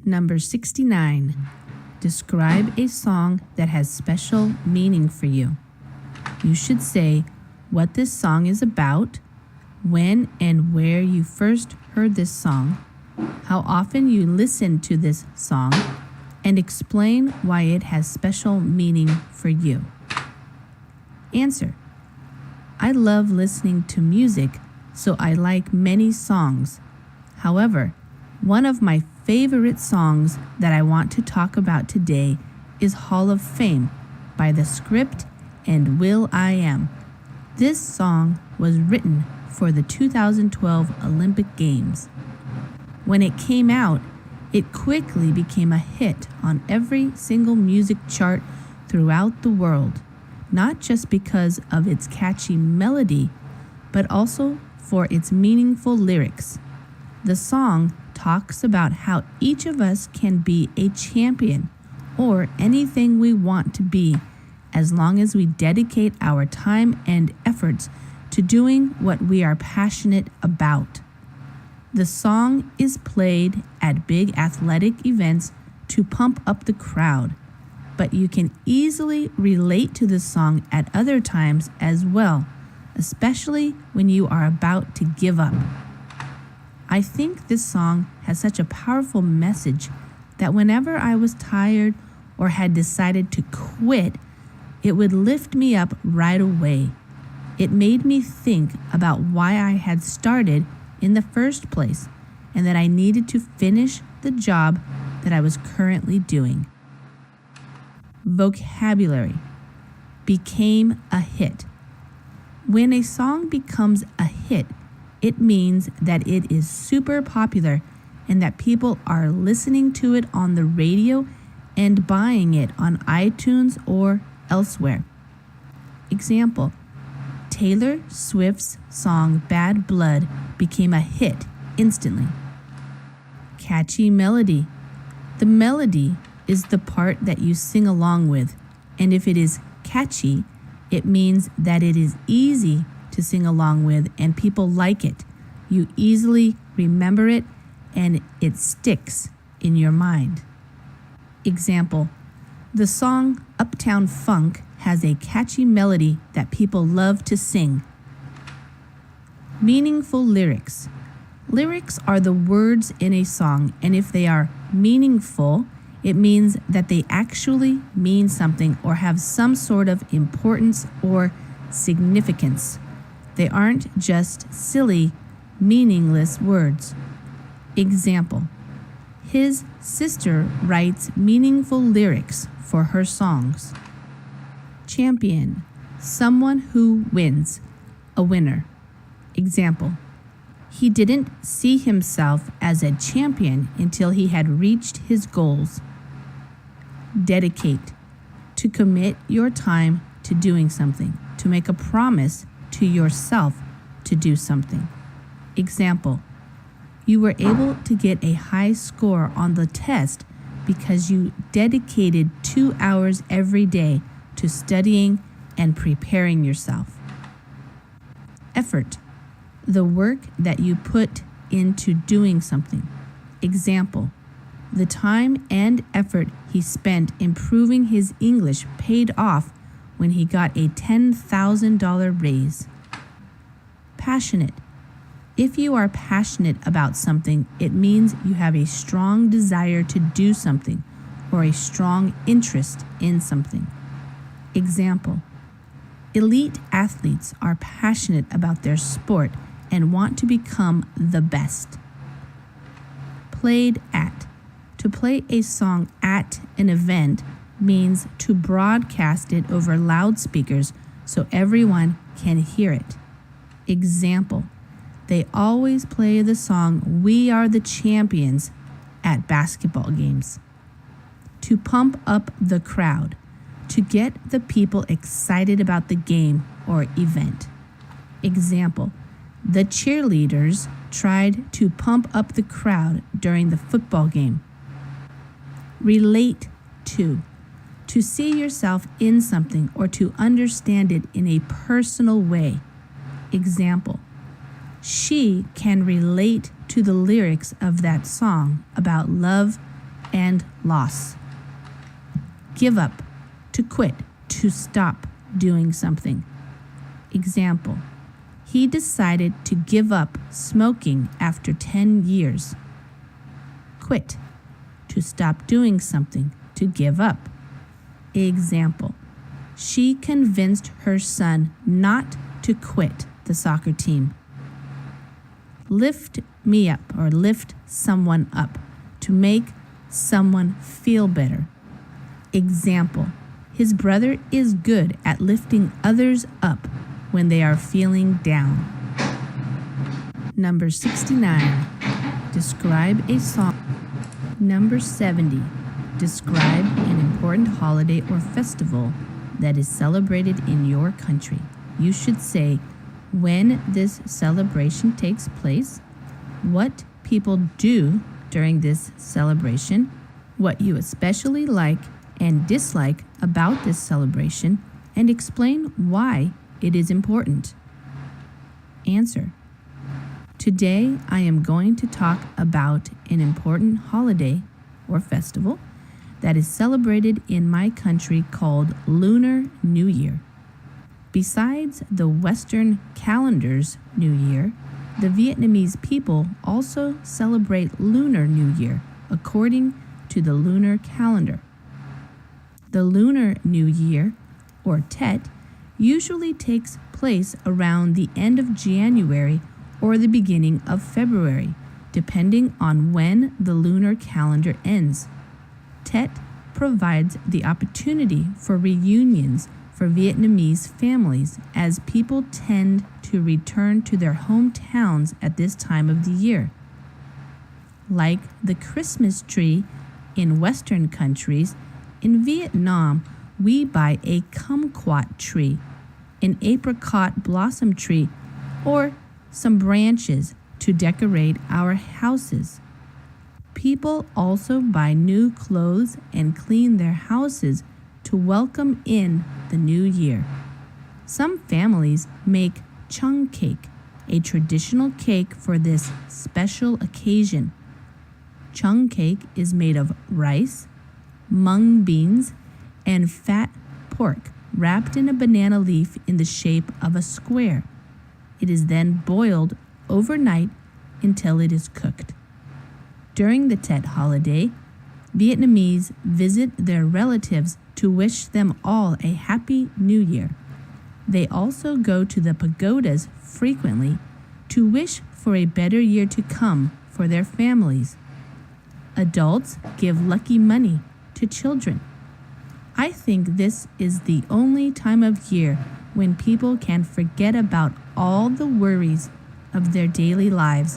Number 69. Describe a song that has special meaning for you. You should say what this song is about, when and where you first heard this song, how often you listen to this song, and explain why it has special meaning for you. Answer. I love listening to music, so I like many songs. However, one of my favorite songs that I want to talk about today is Hall of Fame by The Script and will.i.am. This song was written for the 2012 Olympic Games. When it came out, it quickly became a hit on every single music chart throughout the world, not just because of its catchy melody, but also for its meaningful lyrics. The song talks about how each of us can be a champion or anything we want to be, as long as we dedicate our time and efforts to doing what we are passionate about. The song is played at big athletic events to pump up the crowd, but you can easily relate to the song at other times as well, especially when you are about to give up. I think this song has such a powerful message that whenever I was tired or had decided to quit, it would lift me up right away. It made me think about why I had started in the first place and that I needed to finish the job that I was currently doing. Vocabulary. Became a hit. When a song becomes a hit, it means that it is super popular and that people are listening to it on the radio and buying it on iTunes or elsewhere. Example, Taylor Swift's song Bad Blood became a hit instantly. Catchy melody. The melody is the part that you sing along with, and if it is catchy, it means that it is easy to sing along with and people like it. You easily remember it and it sticks in your mind. Example, the song Uptown Funk has a catchy melody that people love to sing. Meaningful lyrics. Lyrics are the words in a song, and if they are meaningful, it means that they actually mean something or have some sort of importance or significance. They aren't just silly, meaningless words. Example, his sister writes meaningful lyrics for her songs. Champion, someone who wins, a winner. Example, he didn't see himself as a champion until he had reached his goals. Dedicate, to commit your time to doing something, to make a promise to yourself to do something. Example, you were able to get a high score on the test because you dedicated 2 hours every day to studying and preparing yourself. Effort, the work that you put into doing something. Example, the time and effort he spent improving his English paid off when he got a $10,000 raise. Passionate. If you are passionate about something, it means you have a strong desire to do something or a strong interest in something. Example, elite athletes are passionate about their sport and want to become the best. Played at. To play a song at an event means to broadcast it over loudspeakers so everyone can hear it. Example, they always play the song We Are the Champions at basketball games. To pump up the crowd, to get the people excited about the game or event. Example, the cheerleaders tried to pump up the crowd during the football game. Relate to see yourself in something or to understand it in a personal way. Example, she can relate to the lyrics of that song about love and loss. Give up, to quit, to stop doing something. Example, he decided to give up smoking after 10 years. Quit, to stop doing something, to give up. Example, she convinced her son not to quit the soccer team. Lift me up or lift someone up, to make someone feel better. Example, his brother is good at lifting others up when they are feeling down. Number 69, describe a song. Number 70, describe an important holiday or festival that is celebrated in your country. You should say when this celebration takes place, what people do during this celebration, what you especially like and dislike about this celebration, and explain why it is important. Answer. Today, I am going to talk about an important holiday or festival that is celebrated in my country called Lunar New Year. Besides the Western calendar's New Year, the Vietnamese people also celebrate Lunar New Year according to the lunar calendar. The Lunar New Year, or Tet, usually takes place around the end of January or the beginning of February, depending on when the lunar calendar ends. Tet provides the opportunity for reunions for Vietnamese families as people tend to return to their hometowns at this time of the year. Like the Christmas tree in Western countries, in Vietnam, we buy a kumquat tree, an apricot blossom tree, or some branches to decorate our houses. People also buy new clothes and clean their houses to welcome in the new year. Some families make chung cake, a traditional cake for this special occasion. Chung cake is made of rice, mung beans, and fat pork wrapped in a banana leaf in the shape of a square. It is then boiled overnight until it is cooked. During the Tet holiday, Vietnamese visit their relatives to wish them all a happy new year. They also go to the pagodas frequently to wish for a better year to come for their families. Adults give lucky money to children. I think this is the only time of year when people can forget about all the worries of their daily lives,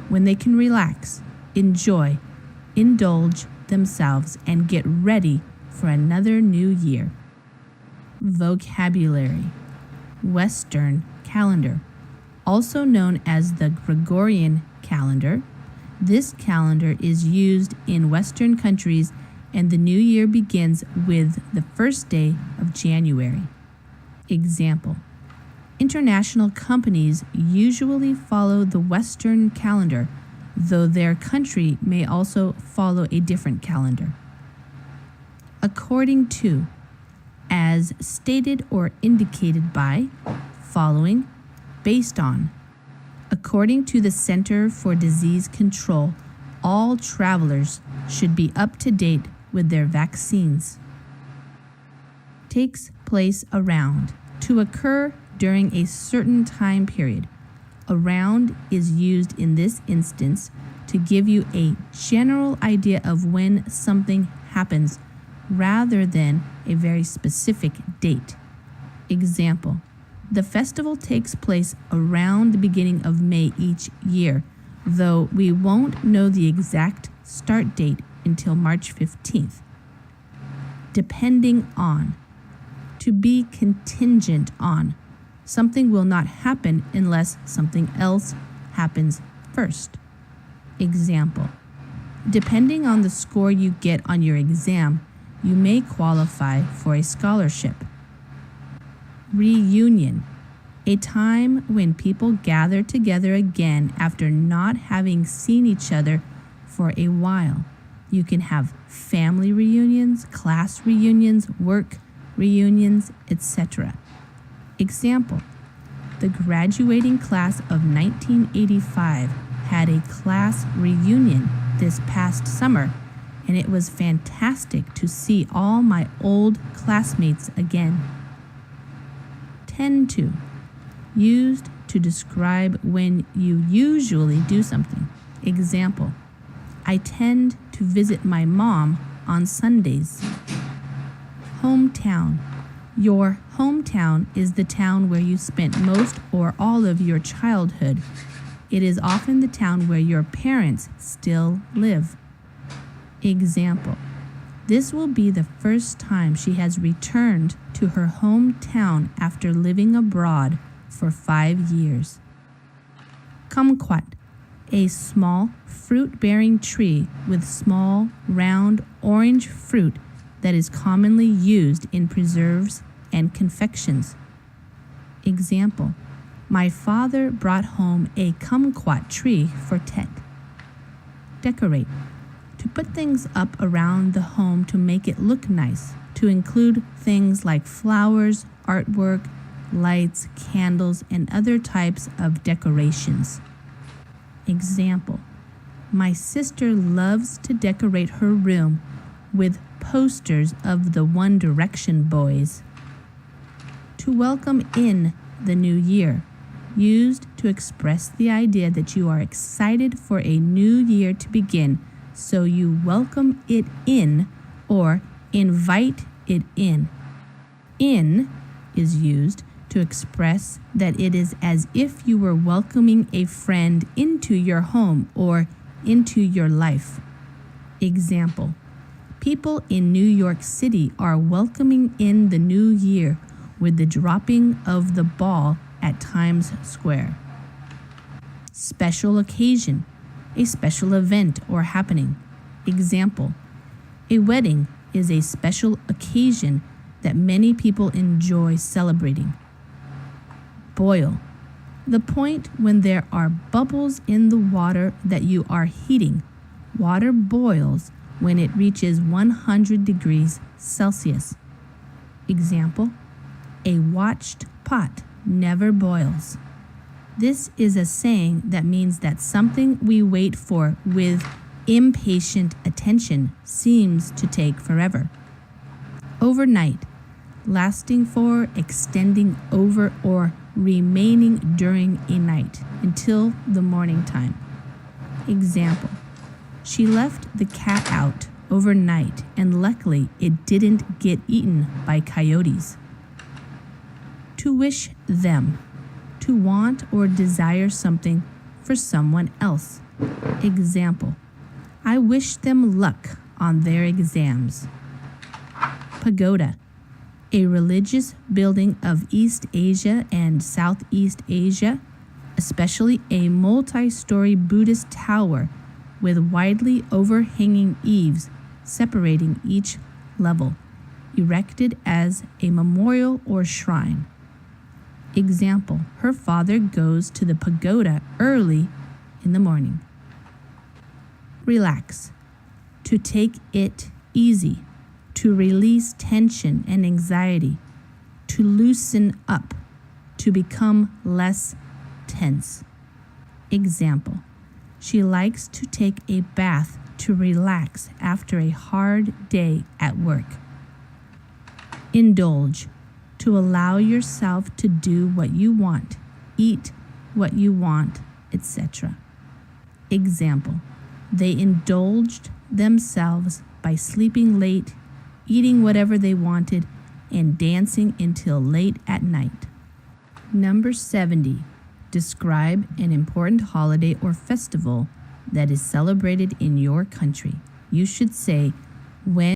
when they can relax, enjoy, indulge themselves, and get ready for another new year. Vocabulary. Western calendar, also known as the Gregorian calendar. This calendar is used in Western countries, and the new year begins with the first day of January. Example: international companies usually follow the Western calendar, though their country may also follow a different calendar. According to, as stated or indicated by, following, based on. According to the Center for Disease Control, all travelers should be up to date with their vaccines. Takes place around, to occur during a certain time period. Around is used in this instance to give you a general idea of when something happens rather than a very specific date. Example: the festival takes place around the beginning of May each year, though we won't know the exact start date until March 15th. Depending on, to be contingent on. Something will not happen unless something else happens first. Example: depending on the score you get on your exam, you may qualify for a scholarship. Reunion, a time when people gather together again after not having seen each other for a while. You can have family reunions, class reunions, work reunions, etc. Example: the graduating class of 1985 had a class reunion this past summer, and it was fantastic to see all my old classmates again. Tend to, used to describe when you usually do something. Example: I tend to visit my mom on Sundays. Hometown. Your hometown is the town where you spent most or all of your childhood. It is often the town where your parents still live. Example: this will be the first time she has returned to her hometown after living abroad for 5 years. Kumquat. A small fruit-bearing tree with small, round, orange fruit that is commonly used in preserves and confections. Example: my father brought home a kumquat tree for Tet. Decorate. To put things up around the home to make it look nice, to include things like flowers, artwork, lights, candles, and other types of decorations. Example: my sister loves to decorate her room with posters of the One Direction boys. To welcome in the new year, used to express the idea that you are excited for a new year to begin, so you welcome it in or invite it in. In is used to express that it is as if you were welcoming a friend into your home or into your life. Example: people in New York City are welcoming in the new year with the dropping of the ball at Times Square. Special occasion. A special event or happening. Example: a wedding is a special occasion that many people enjoy celebrating. Boil. The point when there are bubbles in the water that you are heating. Water boils when it reaches 100 degrees Celsius. Example: a watched pot never boils. This is a saying that means that something we wait for with impatient attention seems to take forever. Overnight. Lasting for, extending over, or remaining during a night until the morning time. Example: she left the cat out overnight and luckily it didn't get eaten by coyotes. To wish them. To want or desire something for someone else. Example: I wish them luck on their exams. Pagoda. A religious building of East Asia and Southeast Asia, especially a multi-story Buddhist tower with widely overhanging eaves separating each level, erected as a memorial or shrine. Example: her father goes to the pagoda early in the morning. Relax. To take it easy. To release tension and anxiety. To loosen up. To become less tense. Example: she likes to take a bath to relax after a hard day at work. Indulge. To allow yourself to do what you want, eat what you want, etc. Example: they indulged themselves by sleeping late, eating whatever they wanted, and dancing until late at night. Number 70. Describe an important holiday or festival that is celebrated in your country. You should say when